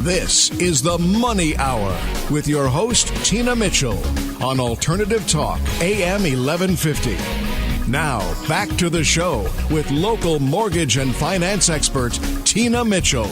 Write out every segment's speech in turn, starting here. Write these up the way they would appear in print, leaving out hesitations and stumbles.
This is the Money Hour with your host, Tina Mitchell, on Alternative Talk, AM 1150. Now, back to the show with local mortgage and finance expert, Tina Mitchell.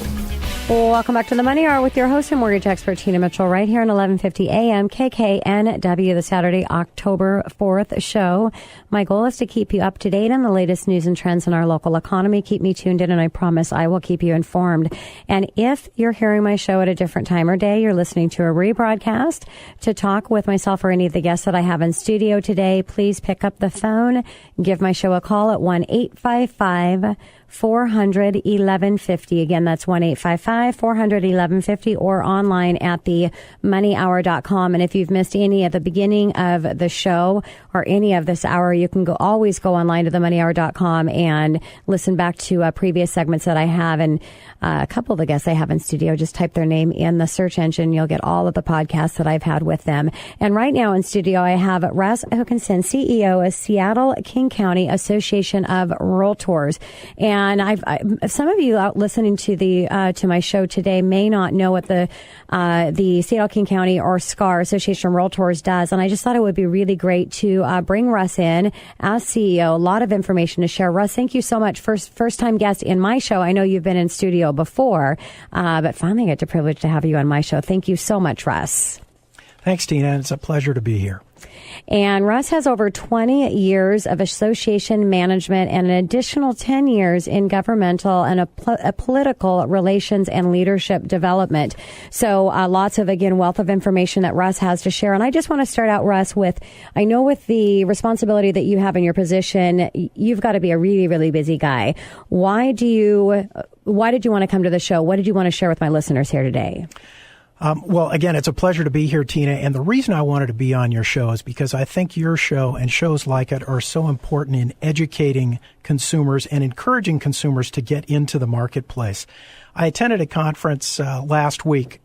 Welcome back to the Money Hour with your host and mortgage expert, Tina Mitchell, right here on 1150 AM KKNW, the Saturday, October 4th show. My goal is to keep you up to date on the latest news and trends in our local economy. Keep me tuned in, and I promise I will keep you informed. And if you're hearing my show at a different time or day, you're listening to a rebroadcast, to talk with myself or any of the guests that I have in studio today, please pick up the phone, give my show a call at 1-855-400-1150. Again, that's 1-855-400-1150, or online at themoneyhour.com. And if you've missed any of the beginning of the show or any of this hour, you can always go online to themoneyhour.com and listen back to previous segments that I have. And a couple of the guests I have in studio, just type their name in the search engine. You'll get all of the podcasts that I've had with them. And right now in studio, I have Russ Hokanson, CEO of Seattle King County Association of Realtors. And some of you out listening to to my show today may not know what the Seattle King County or SKCAR Association of Realtors does, and I just thought it would be really great to bring Russ in as CEO. A lot of information to share. Russ, thank you so much. First time guest in my show. I know you've been in studio before, but finally I get the privilege to have you on my show. Thank you so much, Russ. Thanks, Tina. It's a pleasure to be here. And Russ has over 20 years of association management and an additional 10 years in governmental and a political relations and leadership development. So lots of, again, wealth of information that Russ has to share. And I just want to start out, Russ, I know with the responsibility that you have in your position, you've got to be a really, really busy guy. Why did you want to come to the show? What did you want to share with my listeners here today? Well, again, it's a pleasure to be here, Tina. And the reason I wanted to be on your show is because I think your show and shows like it are so important in educating consumers and encouraging consumers to get into the marketplace. I attended a conference last week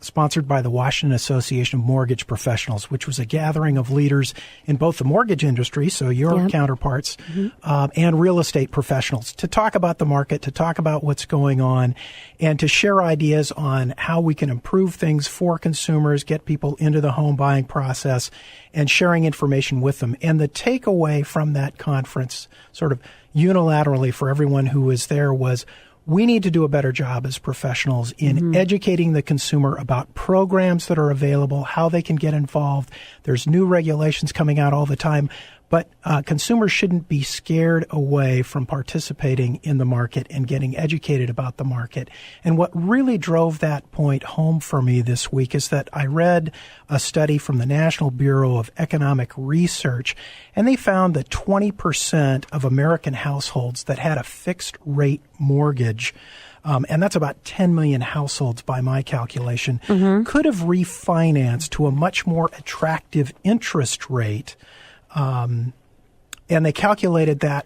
sponsored by the Washington Association of Mortgage Professionals, which was a gathering of leaders in both the mortgage industry, so your counterparts, and real estate professionals to talk about the market, to talk about what's going on, and to share ideas on how we can improve things for consumers, get people into the home buying process, and sharing information with them. And the takeaway from that conference, sort of unilaterally for everyone who was there, was we need to do a better job as professionals in educating the consumer about programs that are available, how they can get involved. There's new regulations coming out all the time, but consumers shouldn't be scared away from participating in the market and getting educated about the market. And what really drove that point home for me this week is that I read a study from the National Bureau of Economic Research, and they found that 20% of American households that had a fixed rate mortgage, and that's about 10 million households by my calculation, could have refinanced to a much more attractive interest rate. And they calculated that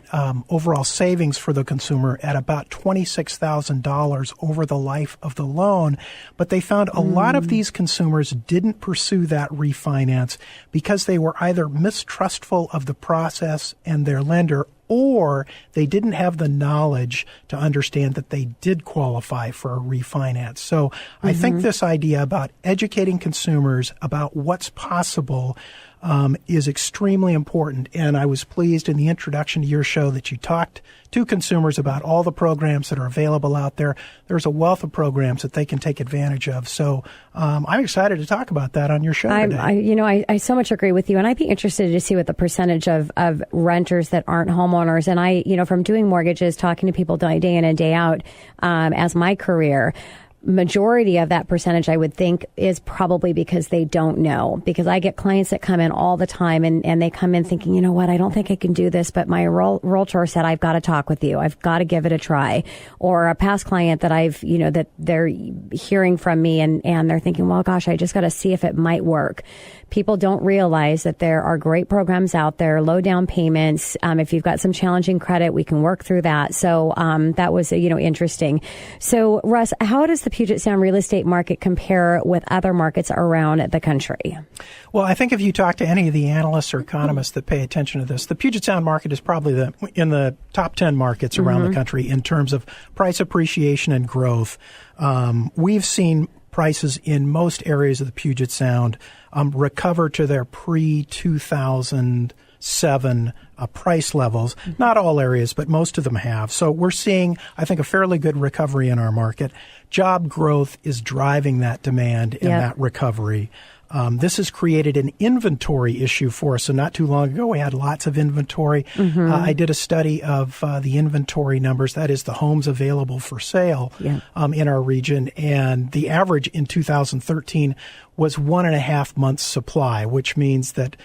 overall savings for the consumer at about $26,000 over the life of the loan. But they found a lot of these consumers didn't pursue that refinance because they were either mistrustful of the process and their lender, or they didn't have the knowledge to understand that they did qualify for a refinance. So I think this idea about educating consumers about what's possible is extremely important. And I was pleased in the introduction to your show that you talked to consumers about all the programs that are available out there. There's a wealth of programs that they can take advantage of. So I'm excited to talk about that on your show today. I so much agree with you. And I'd be interested to see what the percentage of renters that aren't homeowners. And from doing mortgages, talking to people day in and day out as my career, majority of that percentage, I would think, is probably because they don't know. Because I get clients that come in all the time and they come in thinking, you know what, I don't think I can do this, but my realtor said, I've got to talk with you. I've got to give it a try. Or a past client that that they're hearing from me and they're thinking, well, gosh, I just got to see if it might work. People don't realize that there are great programs out there, low down payments. If you've got some challenging credit, we can work through that. So that was, interesting. So, Russ, how does the Puget Sound real estate market compare with other markets around the country? Well, I think if you talk to any of the analysts or economists that pay attention to this, the Puget Sound market is probably in the top 10 markets around the country in terms of price appreciation and growth. We've seen prices in most areas of the Puget Sound recover to their pre-2007 price levels. Not all areas, but most of them have. So we're seeing, I think, a fairly good recovery in our market. Job growth is driving that demand and that recovery. This has created an inventory issue for us. So not too long ago, we had lots of inventory. I did a study of the inventory numbers, that is the homes available for sale in our region. And the average in 2013 was 1.5 months supply, which means that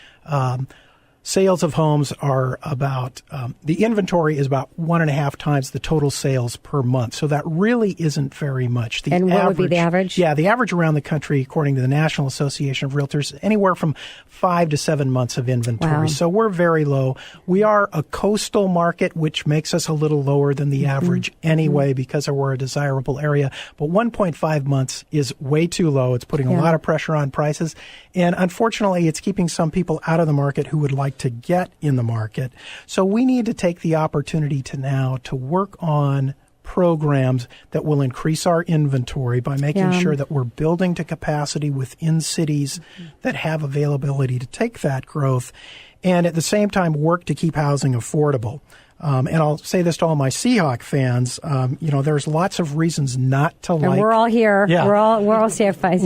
sales of homes are about, the inventory is about 1.5 times the total sales per month. So that really isn't very much. And what would be the average? Yeah, the average around the country, according to the National Association of Realtors, anywhere from 5 to 7 months of inventory. Wow. So we're very low. We are a coastal market, which makes us a little lower than the average anyway, because we're a desirable area. But 1.5 months is way too low. It's putting a lot of pressure on prices. And unfortunately, it's keeping some people out of the market who would like to get in the market. So we need to take the opportunity to work on programs that will increase our inventory by making sure that we're building to capacity within cities that have availability to take that growth, and at the same time work to keep housing affordable. And I'll say this to all my Seahawk fans, there's lots of reasons not to like. And we're all here. Yeah. We're all Seahawk fans.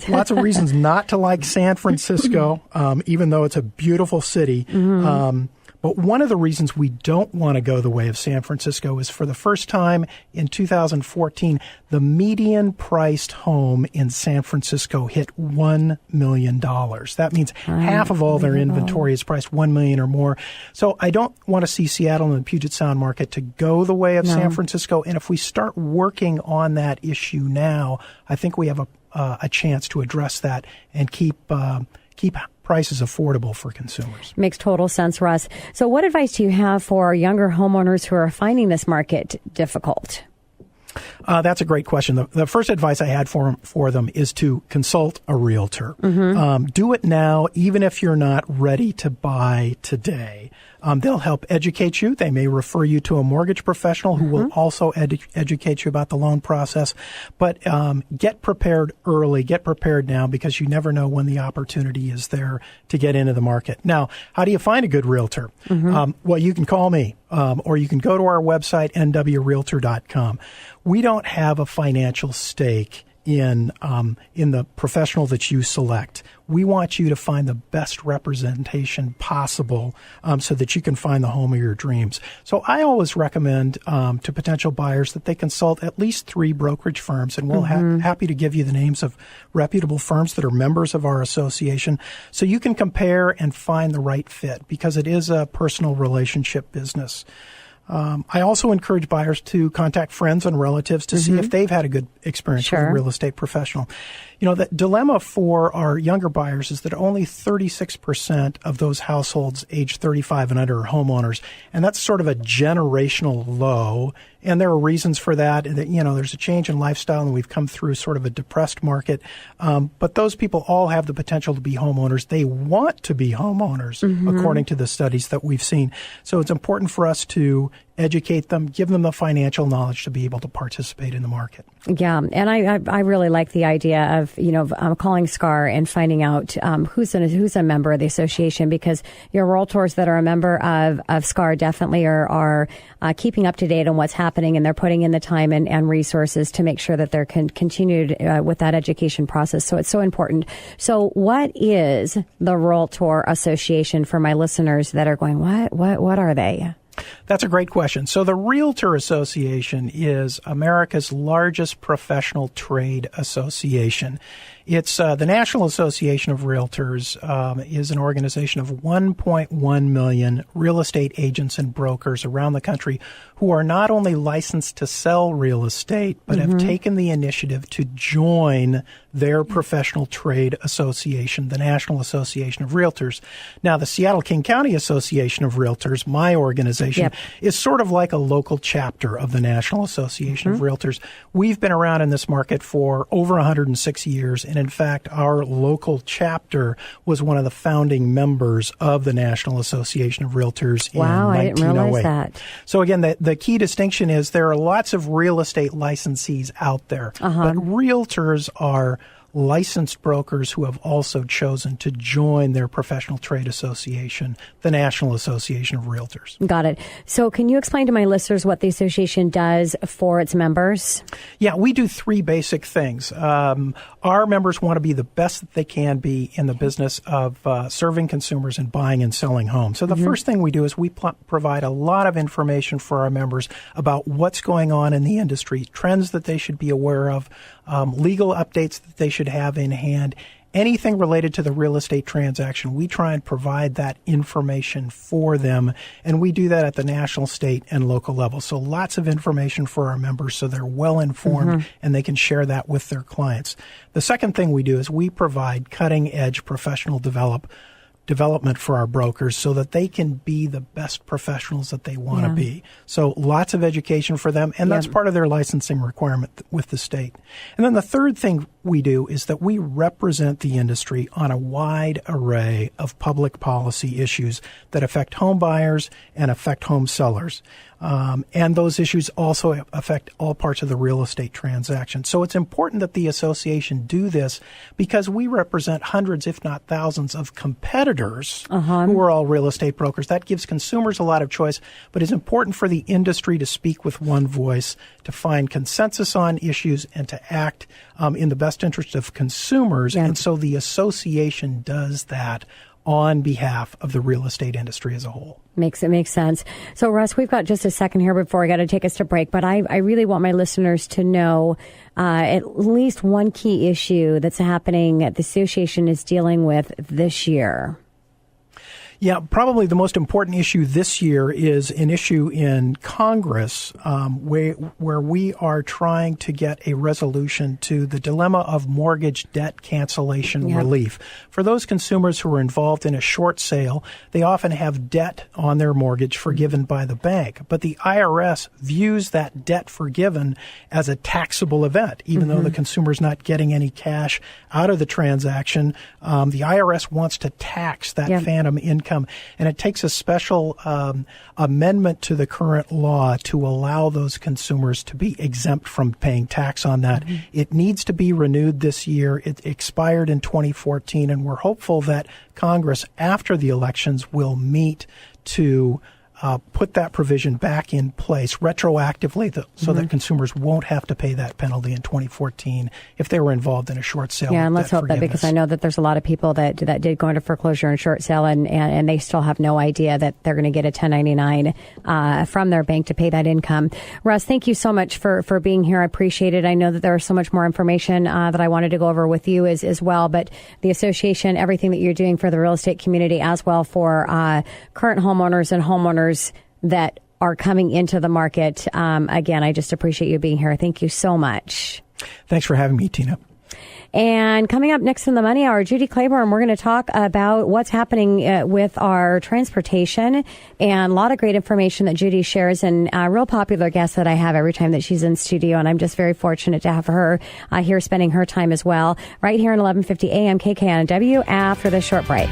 Lots of reasons not to like San Francisco, even though it's a beautiful city. But one of the reasons we don't want to go the way of San Francisco is, for the first time in 2014, the median priced home in San Francisco hit $1 million. That means half of all their inventory is priced $1 million or more. So I don't want to see Seattle and the Puget Sound market to go the way of San Francisco. And if we start working on that issue now, I think we have a chance to address that and keep prices affordable for consumers. Makes total sense, Russ. So what advice do you have for younger homeowners who are finding this market difficult? That's a great question. The first advice I had for them is to consult a realtor. Do it now, even if you're not ready to buy today. They'll help educate you. They may refer you to a mortgage professional who will also educate you about the loan process. But get prepared early. Get prepared now, because you never know when the opportunity is there to get into the market. Now, how do you find a good realtor? Well, you can call me, or you can go to our website, nwrealtor.com. We don't have a financial stake in the professional that you select. We want you to find the best representation possible so that you can find the home of your dreams. So I always recommend to potential buyers that they consult at least 3 brokerage firms, and we'll happy to give you the names of reputable firms that are members of our association, so you can compare and find the right fit, because it is a personal relationship business. I also encourage buyers to contact friends and relatives to see if they've had a good experience with a real estate professional. The dilemma for our younger buyers is that only 36% of those households age 35 and under are homeowners. And that's sort of a generational low. And there are reasons for that. There's a change in lifestyle, and we've come through sort of a depressed market. But those people all have the potential to be homeowners. They want to be homeowners, according to the studies that we've seen. So it's important for us to educate them, give them the financial knowledge to be able to participate in the market. Yeah, and I really like the idea of calling SKCAR and finding out who's a member of the association, because your realtors that are a member of SKCAR definitely are keeping up to date on what's happening, and they're putting in the time and resources to make sure that they're continued with that education process. So it's so important. So what is the Realtor Association for my listeners that are going, what are they? That's a great question. So the Realtor Association is America's largest professional trade association. It's the National Association of Realtors is an organization of 1.1 million real estate agents and brokers around the country who are not only licensed to sell real estate, but have taken the initiative to join their professional trade association, the National Association of Realtors. Now, the Seattle-King County Association of Realtors, my organization, organization is sort of like a local chapter of the National Association of Realtors. We've been around in this market for over 106 years, and in fact, our local chapter was one of the founding members of the National Association of Realtors in 1908. Wow, I didn't realize that. So again, the key distinction is there are lots of real estate licensees out there, but realtors are licensed brokers who have also chosen to join their professional trade association, the National Association of Realtors. Got it. So can you explain to my listeners what the association does for its members? Yeah, we do three basic things. Our members want to be the best that they can be in the business of serving consumers and buying and selling homes. So the first thing we do is we provide a lot of information for our members about what's going on in the industry, trends that they should be aware of, legal updates that they should have in hand, anything related to the real estate transaction. We try and provide that information for them, and we do that at the national, state, and local level. So lots of information for our members so they're well informed and they can share that with their clients. The second thing we do is we provide cutting-edge professional development for our brokers so that they can be the best professionals that they want to be. So lots of education for them, and that's part of their licensing requirement with the state. And then the third thing we do is that we represent the industry on a wide array of public policy issues that affect home buyers and affect home sellers. And those issues also affect all parts of the real estate transaction. So it's important that the association do this because we represent hundreds, if not thousands, of competitors who are all real estate brokers. That gives consumers a lot of choice, but it's important for the industry to speak with one voice, to find consensus on issues, and to act in the best interest of consumers. And so the association does that on behalf of the real estate industry as a whole. Makes sense. So, Russ, we've got just a second here before I got to take us to break, but I really want my listeners to know at least one key issue that's happening that the association is dealing with this year. Yeah, probably the most important issue this year is an issue in Congress where we are trying to get a resolution to the dilemma of mortgage debt cancellation relief. For those consumers who are involved in a short sale, they often have debt on their mortgage forgiven by the bank, but the IRS views that debt forgiven as a taxable event. Even though the consumer is not getting any cash out of the transaction, the IRS wants to tax that phantom income. And it takes a special amendment to the current law to allow those consumers to be exempt from paying tax on that. It needs to be renewed this year. It expired in 2014, and we're hopeful that Congress, after the elections, will meet to put that provision back in place retroactively so that consumers won't have to pay that penalty in 2014 if they were involved in a short sale. Yeah, and let's hope that, because I know that there's a lot of people that did go into foreclosure and short sale and they still have no idea that they're going to get a 1099 from their bank to pay that income. Russ, thank you so much for being here. I appreciate it. I know that there's so much more information that I wanted to go over with you as well, but the association, everything that you're doing for the real estate community as well for current homeowners and homeowners that are coming into the market. Again, I just appreciate you being here. Thank you so much. Thanks for having me, Tina. And coming up next in the Money Hour, Judy Claiborne, we're going to talk about what's happening with our transportation and a lot of great information that Judy shares, and a real popular guest that I have every time that she's in studio. And I'm just very fortunate to have her here spending her time as well right here in 1150 AM KKNW after this short break.